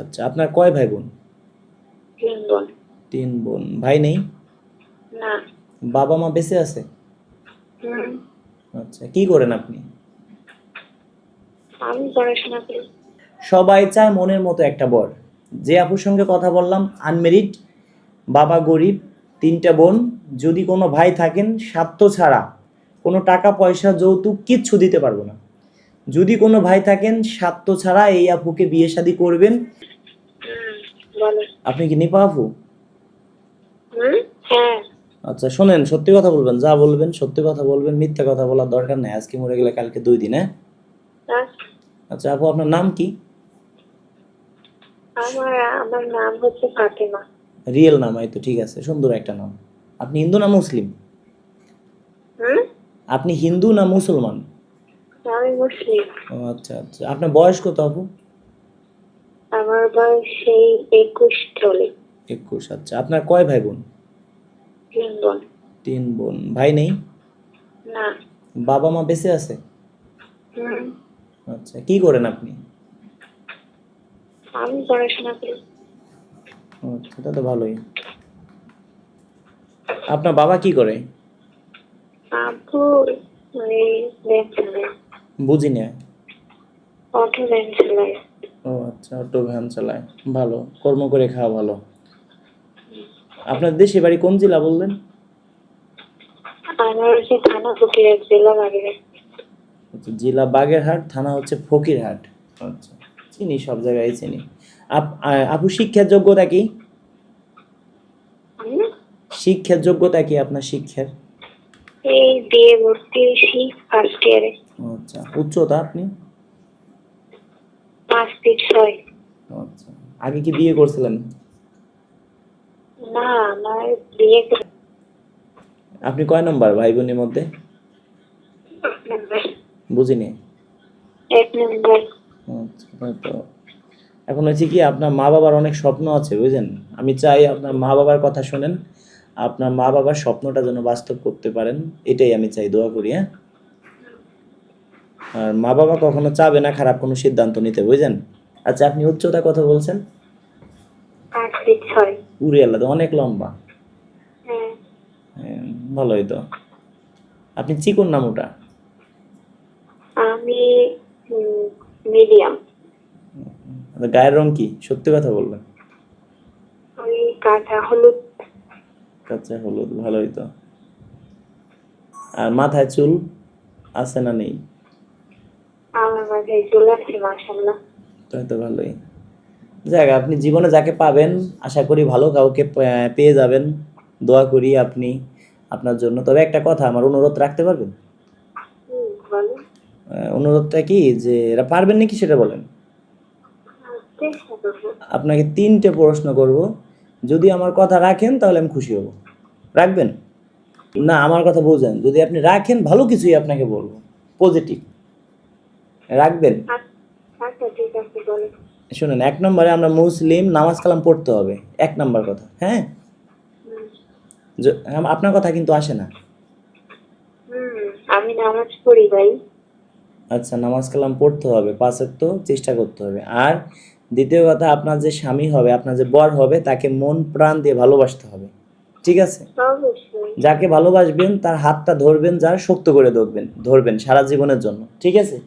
আচ্ছা, আপনার কয় ভাই বোন? 3 বোন। 3 বোন। ভাই নেই? না। বাবা মা বেঁচে আছে? হুম। আচ্ছা, কি করেন আপনি? আমি পড়াশোনা করি। সবাই চায় মনের মতো একটা বর। যে আপুর সঙ্গে কথা বললাম আনমেরিড, বাবা গরিব, 3টা বোন, যদি কোনো ভাই থাকেন স্বার্থ ছাড়া কোনো টাকা পয়সা যৌতুক কিচ্ছু দিতে পারবো না। যদি কোনো ভাই থাকেন স্বার্থ ছাড়া এই আপুকে বিয়ে শাদী করবেন। বলো। আপনি কি নিপা আপু? হ্যাঁ। আচ্ছা শোনেন, সত্যি কথা বলবেন, যা বলবেন সত্যি কথা বলবেন, মিথ্যা কথা বলার দরকার নেই। আজকে মরে গেলে কালকে 2 দিন, হ্যাঁ? আচ্ছা। আচ্ছা আপু, আপনার নাম কি? আমার আমার নাম হচ্ছে ফাতেমা। রিয়েল নাম? এই তো ঠিক আছে, সুন্দর একটা নাম। আপনি হিন্দু না মুসলিম? হুম। আপনি হিন্দু না মুসলমান? আমি মুসলিম। ও আচ্ছা আচ্ছা, আপনার বয়স কত আপু? আমার বয়স সেই 21 চলে। 21। আচ্ছা, আপনার কয় ভাই বোন? 3 বোন। 3 বোন। ভাই নেই? না। বাবা মা বেঁচে আছে? হুম। আচ্ছা, কি করেন আপনি? আমি পড়াশোনা করি। আচ্ছা, তা তো ভালোই। আপনার বাবা কি করে? আব্বু ওই ভ্যান চালায়। বুঝি না। অটো ভ্যান চালায়। ও আচ্ছা, অটো ভ্যান চালায়। ভালো, কর্ম করে খাওয়া ভালো। আপনার দেশে বাড়ি কোন জেলা বললেন? আমার হচ্ছে থানা ফকির জেলা বাগেরহাট। আচ্ছা, জেলা বাগেরহাট, থানা হচ্ছে ফকিরহাট। আচ্ছা, চিনি, সব জায়গায় চিনি। আপু শিক্ষার যোগ্যতা কি? হুম? শিক্ষার যোগ্যতা কি আপনার শিক্ষার? এই বিয়ে ভর্তি হয়েছি ফার্স্ট ইয়ারে। আচ্ছা, উচ্চতা আপনি? 5 ফিট 6। আচ্ছা, আগে কি বিয়ে করছিলেন? না, আমার বিয়ে করে আপনি কয় নম্বর ভাই বোনের মধ্যে? বুঝিনি। 1 নম্বর। আচ্ছা, তাই তো। এখন হচ্ছে কি, আপনার মা বাবার অনেক স্বপ্ন আছে বুঝলেন। আমি চাই আপনার মা বাবার কথা শোনেন, আপনার মা বাবার স্বপ্নটা যেন বাস্তব করতে পারেন, এটাই আমি চাই, দোয়া করি, হ্যাঁ? আর মা বাবা কখনো চাবে না খারাপ কোনো সিদ্ধান্ত নিতে, বুঝলেন। আচ্ছা, আপনি উচ্চতা কত বলছেন? 5 ফিট 6। উড়ে আল্লাহ, তো অনেক লম্বা। হ্যাঁ। হ্যাঁ, ভালোই তো। আপনি চিকন না মোটা? আমি মিডিয়াম। আপনার গায়ের রং কি, সত্যি কথা বলবেন? ওই কাঁচা হলুদ। কাঁচা হলুদ, ভালোই তো। আর মাথায় চুল আছে না নেই? আমার মাথায় চলে আসছে মাশাআল্লাহ। তাই তো ভালোই। যাক, আপনি জীবনে যাকে পাবেন আশা করি ভালো কাউকে পেয়ে যাবেন। দোয়া করি আপনি, আপনার জন্য। তবে একটা কথা, আমার অনুরোধ রাখতে পারবেন? বলো। অনুরোধটা কি, যে এরা পারবেন নাকি সেটা বলেন। চেষ্টা করবো। আপনাকে 3টে প্রশ্ন করব, যদি আমার কথা রাখেন তাহলে আমি খুশি হব। রাখবেন? না, আমার কথা বোঝেন, যদি আপনি রাখেন ভালো কিছুই আপনাকে বলবো, পজিটিভ। রাখবেন? আচ্ছা ঠিক আছে, বলো। শুনেন, 1 নম্বরে আমরা মুসলিম, নামাজ কালাম পড়তে হবে, 1 নাম্বার কথা, হ্যাঁ? আপনার কথা কিন্তু আসে না। আমি নামাজ পড়ি ভাই। আচ্ছা, নামাজ কালাম পড়তে হবে, 5 ওয়াক্ত চেষ্টা করতে হবে। আর দ্বিতীয় কথা, আপনার যে স্বামী হবে, আপনার যে বর হবে, তাকে মন প্রাণ দিয়ে ভালোবাসতে হবে, ঠিক আছে? অবশ্যই। যাকে ভালোবাসবেন তার হাতটা ধরবেন, যার শক্ত করে ধরবেন, ধরবেন সারা জীবনের জন্য, ঠিক আছে?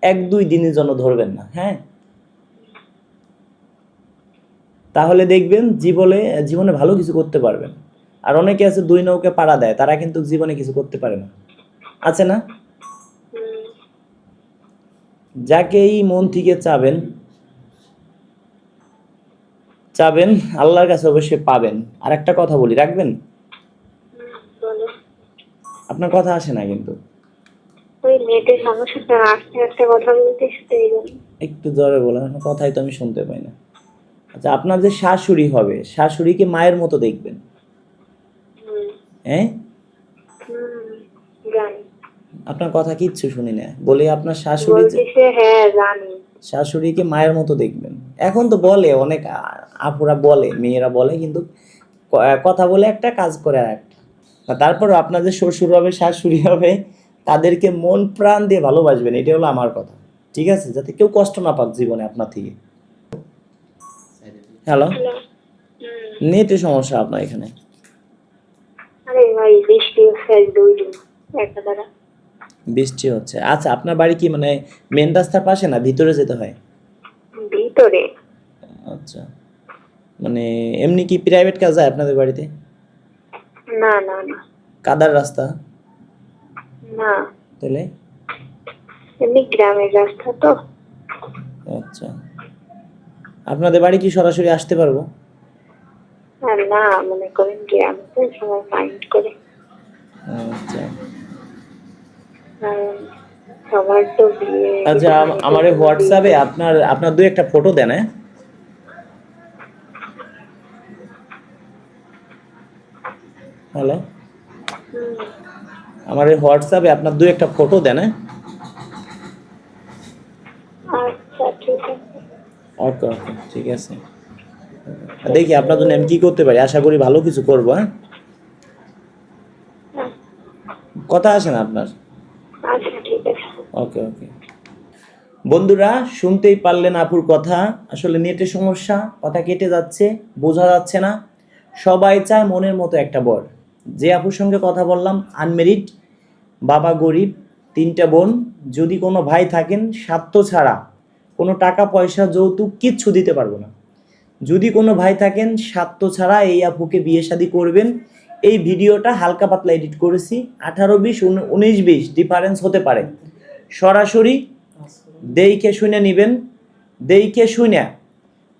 1-2 দিনের জন্য ধরবেন না, হ্যাঁ? তাহলে দেখবেন জীবনে জীবনে ভালো কিছু করতে পারবেন। আর অনেকে আছে 2 নৌকে পাড়া দেয়, তারা কিন্তু জীবনে কিছু করতে পারে না, আছে না? যাকেই মন থেকে চাবেন চাবেন আল্লাহর কাছে অবশ্যই পাবেন। আর একটা কথা বলি, রাখবেন? বলো। আপনার কথা আসে না কিন্তু। ওই নেটের সমস্যাটা, আস্তে আস্তে কথা বলতেছি তো এই জন্য। একটু জোরে বলেন, আপনার কথাই তো আমি শুনতে পাই না। আচ্ছা, আপনার যে শাশুড়ি হবে, শাশুড়িকে মায়ের মতো দেখবেন, হ্যাঁ? জানি। আপনার কথা কিচ্ছু শুনি না, বলি আপনার শাশুড়ি যে, বলতেছে হ্যাঁ জানি। শাশুড়িকে মায়ের মতো দেখবেন। এখন তো বলে অনেক আপুরা বলে, মেয়েরা বলে, কিন্তু কথা বলে একটা, কাজ করে আর একটা। তারপরও আপনার যে শ্বশুর হবে, শাশুড়ি হবে, তাদেরকে মন প্রাণ দিয়ে ভালোবাসবেন, এটা হলো আমার কথা, ঠিক আছে? যাতে কেউ কষ্ট না পাক জীবনে আপনার থেকে। Hello, hello. নেটের সমস্যা আপনার এখানে। আরে ভাই বৃষ্টি হচ্ছে আজ 2 দিন একটানা। বৃষ্টি হচ্ছে। আচ্ছা, আপনার বাড়ি কি মানে মেন রাস্তার পাশে না ভিতরে যেতে হয়? ভিতরে। আচ্ছা, মানে এমনি কি প্রাইভেট কার যায় আপনাদের বাড়িতে? না না না কাদার রাস্তা? না, তাহলে? এমনি গ্রামের রাস্তা তো। আচ্ছা, আপনাদের বাড়ি কি সরাসরি আসতে পারবো? আর না, মনে করেন গ্রামে তো সবাই মাইন্ড করে, আচ্ছা কারণ সবার তো বিয়ে আচ্ছা, আমার এই হোয়াটসঅ্যাপে আপনার আপনার দুই একটা ফটো দেন, হ্যাঁ? হ্যালো, আমার এই হোয়াটসঅ্যাপে আপনার দুই একটা ফটো দেন, হ্যাঁ? আচ্ছা ঠিক আছে। ওকে ওকে, ঠিক আছে। দেখি আপনার জন্য আমি কি করতে পারি, আশা করি ভালো কিছু করবো, হ্যাঁ? কথা আসে না আপনার? আচ্ছা ঠিক আছে। ওকে ওকে। বন্ধুরা, শুনতেই পারলেন আপুর কথা। আসলে নেটের সমস্যা, কথা কেটে যাচ্ছে, বোঝা যাচ্ছে না। সবাই চায় মনের মতো একটা বর। যে আপুর সঙ্গে কথা বললাম আনমেরিড, বাবা গরিব, 3টা বোন, যদি কোনো ভাই থাকেন স্বার্থ ছাড়া, কোনো টাকা পয়সা যৌতুক কিচ্ছু দিতে পারবো না। যদি কোনো ভাই থাকেন স্বার্থ ছাড়া এই আপুকে বিয়ে শাদী করবেন। এই ভিডিওটা হালকা পাতলা এডিট করেছি, 18-20, 19-20 ডিফারেন্স হতে পারে। সরাসরি দেইকে শুনে নিবেন, দেইকে শুনে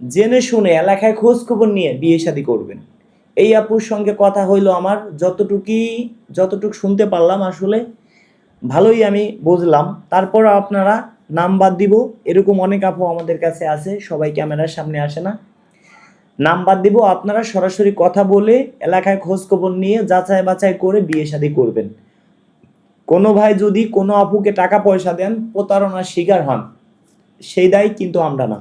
জেনে শুনে এলাকায় খোঁজ খবর নিয়ে বিয়ে শাদী করবেন। এই আপুর সঙ্গে কথা হইলো আমার, যতটুক শুনতে পারলাম আসলে ভালোই আমি বুঝলাম। তারপর আপনারা নাম্বার দিব, এরকম অনেক আপু আমাদের কাছে আছে, সবাই ক্যামেরার সামনে আসে না। নাম্বার দিব, আপনারা সরাসরি কথা বলে এলাকায় খোঁজ খবর নিয়ে যাচাই বাছাই করে বিয়ে শাদী করবেন। কোনো ভাই যদি কোনো আপুকে টাকা পয়সা দেন, প্রতারণার শিকার হন, সেই দায় কিন্তু আমরা না।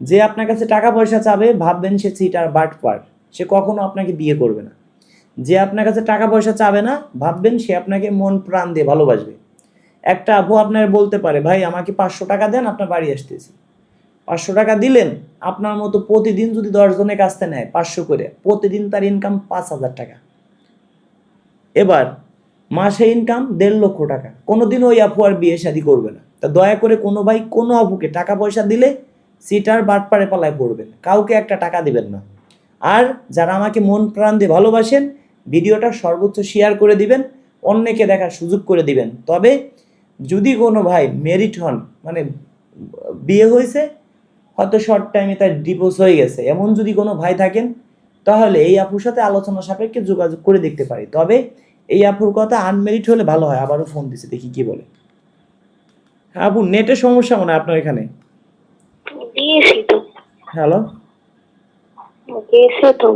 যে আপনার কাছে টাকা পয়সা চাবে ভাববেন সে চিটার বাটপার, সে কখনো আপনাকে বিয়ে করবে না। যে আপনার কাছে টাকা পয়সা চাবে না ভাববেন সে আপনাকে মন প্রাণ দিয়ে ভালোবাসবে। একটা আপু আপনার বলতে পারে, ভাই আমাকে 500 টাকা দেন, আপনার বাড়ি আসতেছি। 500 টাকা দিলেন, আপনার মতো প্রতিদিন যদি 10 জনের কাছ থেকে নেয় 500 করে, প্রতিদিন তার ইনকাম 5,000 টাকা। এবার মাসে ইনকাম 1.5 লক্ষ টাকা। কোনোদিন ওই আপু আর বিয়ে শাদী করবে না। তা দয়া করে কোনো ভাই কোনো আপুকে টাকা পয়সা দিলে সিটার বাটপারে পালায় পড়বেন, কাউকে একটা টাকা দিবেন না। আর যারা আমাকে মন প্রাণ দিয়ে ভালোবাসেন, ভিডিওটা সর্বোচ্চ শেয়ার করে দিবেন, অন্যকে দেখার সুযোগ করে দিবেন। তবে যদি কোনো ভাই মেরিট হন, মানে বিয়ে হয়েছে, হয়তো শর্ট টাইমে তার ডিভোর্স হয়ে গেছে, এমন যদি কোনো ভাই থাকেন, তাহলে এই আপুর সাথে আলোচনা সাপেক্ষে যোগাযোগ করে দেখতে পারি। তবে এই আপুর কথা আনমেরিট হলে ভালো হয়। আবারও ফোন দিছে, দেখি কি বলে। হ্যাঁ আপু, নেটের সমস্যা মনে হয় আপনার এখানে। দিয়েছি তো। হ্যালো,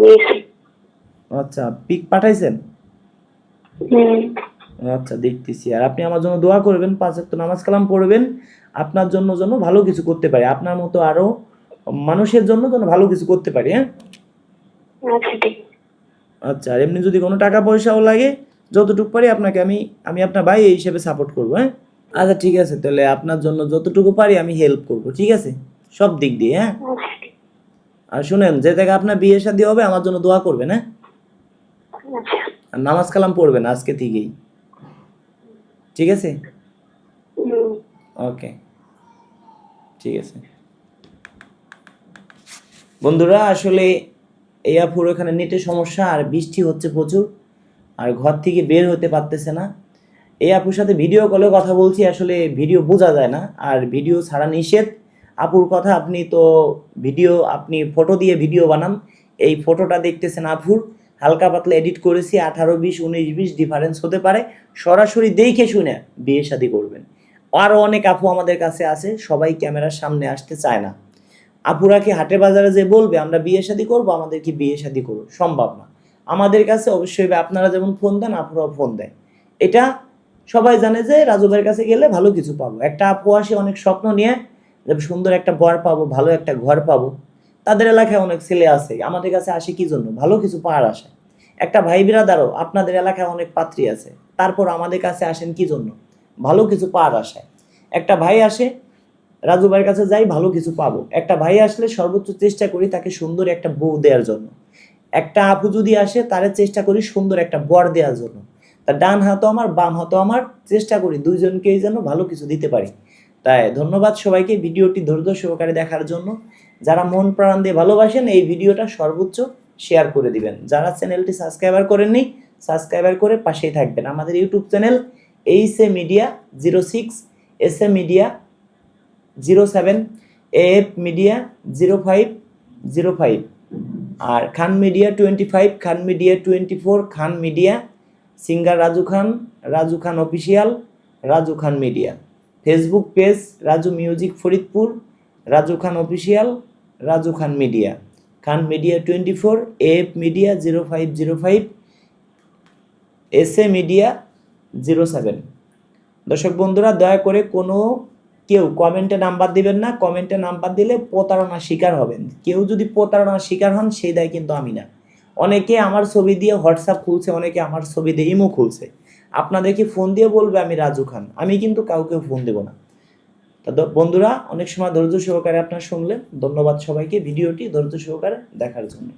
দিয়েছি। আচ্ছা, পিক পাঠাইছেন? আচ্ছা, দেখতেছি। আর আপনি আমার জন্য দোয়া করবেন, 5 ওয়াক্ত নামাজ কালাম পড়বেন, আপনার জন্য যেন ভালো কিছু করতে পারি, আপনার মতো আরো মানুষের জন্য যেন ভালো কিছু করতে পারি, হ্যাঁ? আচ্ছা ঠিক। আচ্ছা, আর এমনি যদি কোনো টাকা পয়সাও লাগে, যতটুকু পারি আপনাকে আমি আমি আপনার ভাই এই হিসেবে সাপোর্ট করবো, হ্যাঁ? আচ্ছা ঠিক আছে, তাহলে আপনার জন্য যতটুকু পারি আমি হেল্প করব, ঠিক আছে? সব দিক দিয়ে, হ্যাঁ? আচ্ছা ঠিক। আর শুনেন, যে জায়গায় আপনার বিয়ে শাদী হবে আমার জন্য দোয়া করবেন, হ্যাঁ? আচ্ছা। আর নামাজ কালাম পড়বেন আজকে থেকেই, ঠিক আছে? ওকে, ঠিক আছে। বন্ধুরা, আসলে এই আপুর এখানে নেটের সমস্যা, আর বৃষ্টি হচ্ছে প্রচুর, আর ঘর থেকে বের হতে পারতেছে না। এই আপুর সাথে ভিডিও কলে কথা বলছি, আসলে ভিডিও বোঝা যায় না, আর ভিডিও ছাড়া নিষেধ। আপুর কথা, আপনি তো ভিডিও, আপনি ফটো দিয়ে ভিডিও বানান, এই ফটোটা দেখতেছেন আপুর, হালকা পাতলা এডিট করেছি, 18-20, 19-20 ডিফারেন্স হতে পারে। সরাসরি দেখে শুনে বিয়ে শাদী করবেন। আরও অনেক আপু আমাদের কাছে আছে, সবাই ক্যামেরার সামনে আসতে চায় না। আপুরা কি হাটে বাজারে যে বলবে আমরা বিয়ে শাদী করবো, আমাদের কি বিয়ে শাদী করবো, সম্ভব না। আমাদের কাছে অবশ্যই আপনারা যেমন ফোন দেন, আপুরাও ফোন দেয়। এটা সবাই জানে যে রাজু ভাইয়ের কাছে গেলে ভালো কিছু পাবো। একটা আপু আসে অনেক স্বপ্ন নিয়ে, যে সুন্দর একটা বর পাবো, ভালো একটা ঘর পাবো। তাদের এলাকায় অনেক ছেলে আছে, আমাদের কাছে আসে কি জন্য? ভালো কিছু পাওয়ার আশায়। একটা ভাই বিরাদারও আপনাদের এলাকায় অনেক পাত্রী আছে, তারপর আমাদের কাছে আসেন কি জন্য? ভালো কিছু পাওয়ার আশায়। একটা ভাই আসে রাজু ভাইয়ের কাছে যাই, ভালো কিছু পাবো। একটা ভাই আসলে সর্বোচ্চ চেষ্টা করি তাকে সুন্দর একটা বউ দেওয়ার জন্য। একটা আপু যদি আসে তারে চেষ্টা করি সুন্দর একটা বর দেওয়ার জন্য। তা ডান হাতও আমার বাম হাতও আমার, চেষ্টা করি দুইজনকেই যেন ভালো কিছু দিতে পারি। তাই ধন্যবাদ সবাইকে ভিডিওটি ধৈর্য সহকারে দেখার জন্য। যারা মন প্রাণ দিয়ে ভালোবাসেন এই ভিডিওটা সর্বোচ্চ শেয়ার করে দিবেন। যারা চ্যানেলটি সাবস্ক্রাইবার করেননি সাবস্ক্রাইবার করে পাশেই থাকবেন। আমাদের ইউটিউব চ্যানেল এইসে media 06, SA media 07, AF media 0505, আর Khan media 25, Khan media 24, Khan media, singer Raju Khan official, Raju Khan media, Facebook page Raju music Faridpur, Raju Khan official, Raju Khan media, Khan media 24, AF media 0505, SA media 07। দর্শক বন্ধুরা, দয়া করে কোনো কেউ কমেন্টে নাম্বার দিবেন না। কমেন্টে নাম্বার দিলে প্রতারণার শিকার হবেন। কেউ যদি প্রতারণার শিকার হন সেই দায় কিন্তু আমি না। অনেকে আমার ছবি দিয়ে হোয়াটসঅ্যাপ খুলছে, অনেকে আমার ছবি দিয়ে ইমো খুলছে, আপনাদেরকে ফোন দিয়ে বলবে আমি রাজু খান। আমি কিন্তু কাউকে ফোন দেব না। তা বন্ধুরা, অনেক সময় ধৈর্য সহকারে আপনারা শুনলেন। ধন্যবাদ সবাইকে ভিডিওটি ধৈর্য সহকারে দেখার জন্য।